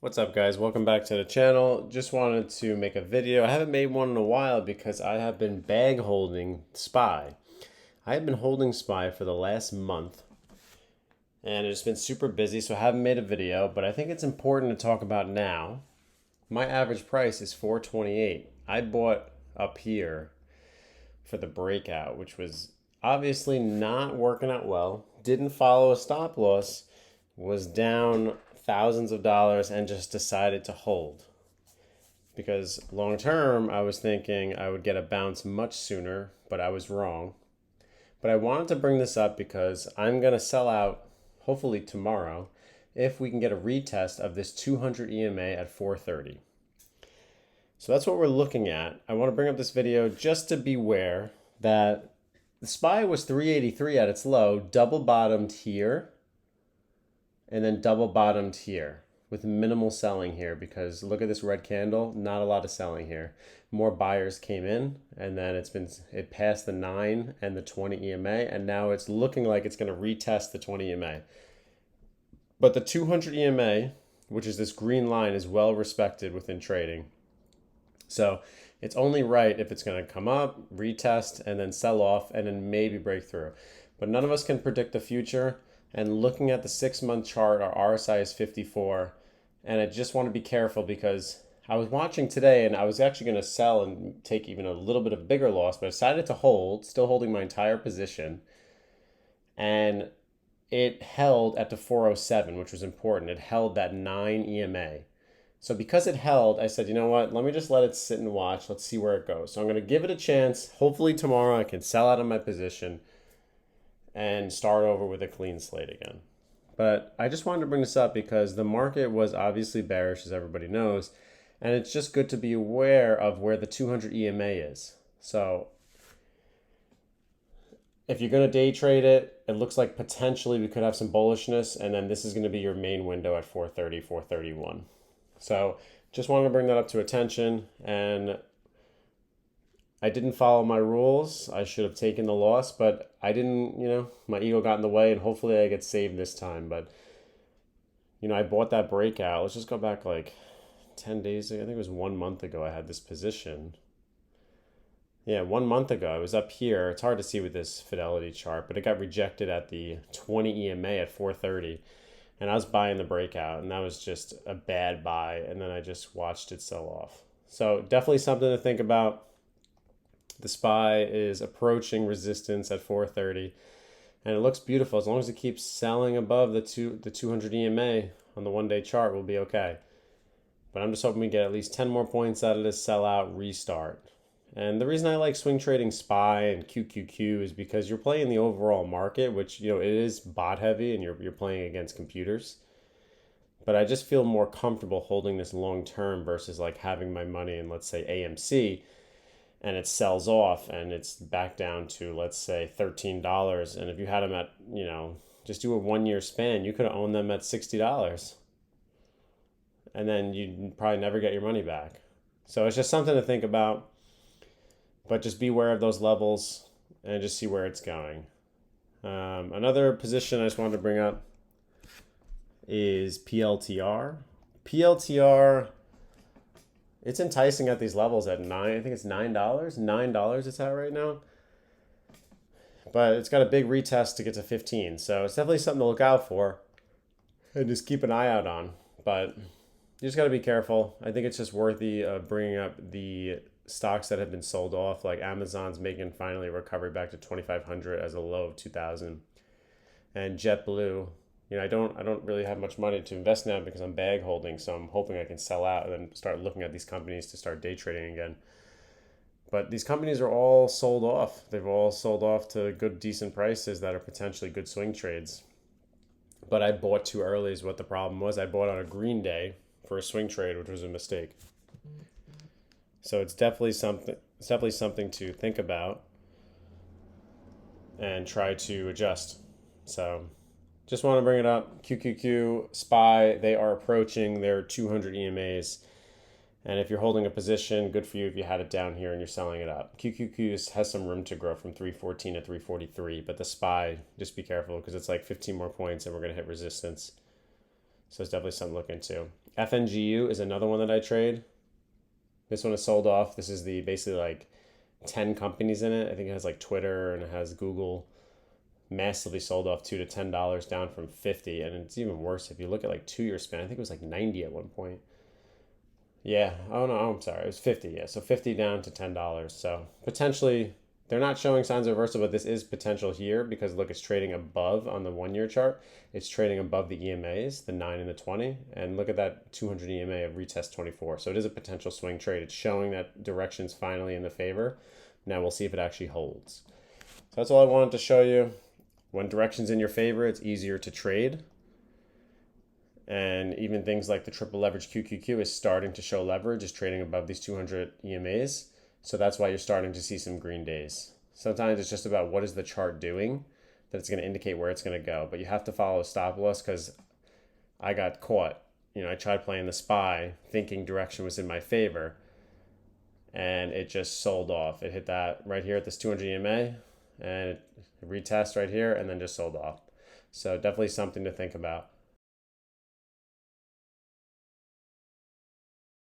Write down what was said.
What's up, guys? Welcome back to the channel. Just wanted to make a video. I haven't made one in a while because I have been bag holding SPY. I have been holding SPY for the last month and it's been super busy, so I haven't made a video, but I think it's important to talk about now. My average price is 428. I bought up here for the breakout, which was obviously not working out well. Didn't follow a stop loss, was down thousands of dollars and just decided to hold. Because long term, I was thinking I would get a bounce much sooner, but I was wrong. But I wanted to bring this up because I'm going to sell out hopefully tomorrow if we can get a retest of this 200 EMA at 430. So that's what we're looking at. I want to bring up this video just to beware that the SPY was 383 at its low, double bottomed here, and then double bottomed here with minimal selling here because look at this red candle, not a lot of selling here. More buyers came in and then it passed the 9 and the 20 EMA and now it's looking like it's going to retest the 20 EMA. But the 200 EMA, which is this green line, is well respected within trading. So it's only right if it's going to come up, retest, and then sell off and then maybe break through. But none of us can predict the future. And looking at the 6-month chart, our RSI is 54. And I just want to be careful because I was watching today and I was actually going to sell and take even a little bit of bigger loss, but I decided to hold, still holding my entire position. And it held at the 407, which was important. It held that 9 EMA. So because it held, I said, you know what, let me just let it sit and watch. Let's see where it goes. So I'm going to give it a chance. Hopefully tomorrow I can sell out of my position and start over with a clean slate again. But I just wanted to bring this up because the market was obviously bearish, as everybody knows, and it's just good to be aware of where the 200 EMA is. So if you're going to day trade it, it looks like potentially we could have some bullishness, and then this is going to be your main window at 430, 431. So just wanted to bring that up to attention, and I didn't follow my rules. I should have taken the loss, but I didn't, my ego got in the way, and hopefully I get saved this time. But, I bought that breakout. Let's just go back like 10 days ago. I think it was 1 month ago I had this position. Yeah, 1 month ago I was up here. It's hard to see with this Fidelity chart, but it got rejected at the 20 EMA at 430. And I was buying the breakout, and that was just a bad buy. And then I just watched it sell off. So definitely something to think about. The SPY is approaching resistance at 430, and it looks beautiful. As long as it keeps selling above the 200 EMA on the 1-day chart, we'll be okay. But I'm just hoping we get at least 10 more points out of this sellout restart. And the reason I like swing trading SPY and QQQ is because you're playing the overall market, which, it is bot heavy and you're playing against computers. But I just feel more comfortable holding this long term versus like having my money in, let's say, AMC and it sells off and it's back down to, let's say, $13. And if you had them at, just do a 1-year span, you could have owned them at $60. And then you'd probably never get your money back. So it's just something to think about. But just be aware of those levels and just see where it's going. Another position I just wanted to bring up is PLTR. PLTR, it's enticing at these levels at I think it's $9. $9 it's at right now. But it's got a big retest to get to 15. So it's definitely something to look out for and just keep an eye out on. But you just got to be careful. I think it's just worthy of bringing up the stocks that have been sold off, like Amazon's making finally a recovery back to 2,500 as a low of 2,000, and JetBlue. I don't really have much money to invest now because I'm bag holding, so I'm hoping I can sell out and then start looking at these companies to start day trading again. But these companies are all sold off. They've all sold off to good, decent prices that are potentially good swing trades. But I bought too early is what the problem was. I bought on a green day for a swing trade, which was a mistake. So it's definitely something to think about and try to adjust. So just want to bring it up. QQQ, SPY, they are approaching their 200 EMAs. And if you're holding a position, good for you if you had it down here and you're selling it up. QQQ has some room to grow from 314 to 343, but the SPY, just be careful because it's like 15 more points and we're going to hit resistance. So it's definitely something to look into. FNGU is another one that I trade. This one is sold off. This is the basically like 10 companies in it. I think it has like Twitter and it has Google. Massively sold off $2 to $10 down from 50, and it's even worse if you look at like 2 year span. I think it was like 90 at one point. Yeah, oh no, I'm sorry, it was 50. Yeah, so 50 down to $10. So potentially they're not showing signs of reversal, but this is potential here because look, it's trading above on the 1 year chart. It's trading above the EMAs, the 9 and the 20, and look at that 200 EMA of retest 24. So it is a potential swing trade. It's showing that direction's finally in the favor. Now we'll see if it actually holds. So that's all I wanted to show you. When direction's in your favor, it's easier to trade. And even things like the triple leverage QQQ is starting to show leverage, is trading above these 200 EMAs. So that's why you're starting to see some green days. Sometimes it's just about what is the chart doing, that it's going to indicate where it's going to go. But you have to follow a stop loss because I got caught. I tried playing the SPY thinking direction was in my favor. And it just sold off. It hit that right here at this 200 EMA. And it retest right here and then just sold off. So definitely something to think about.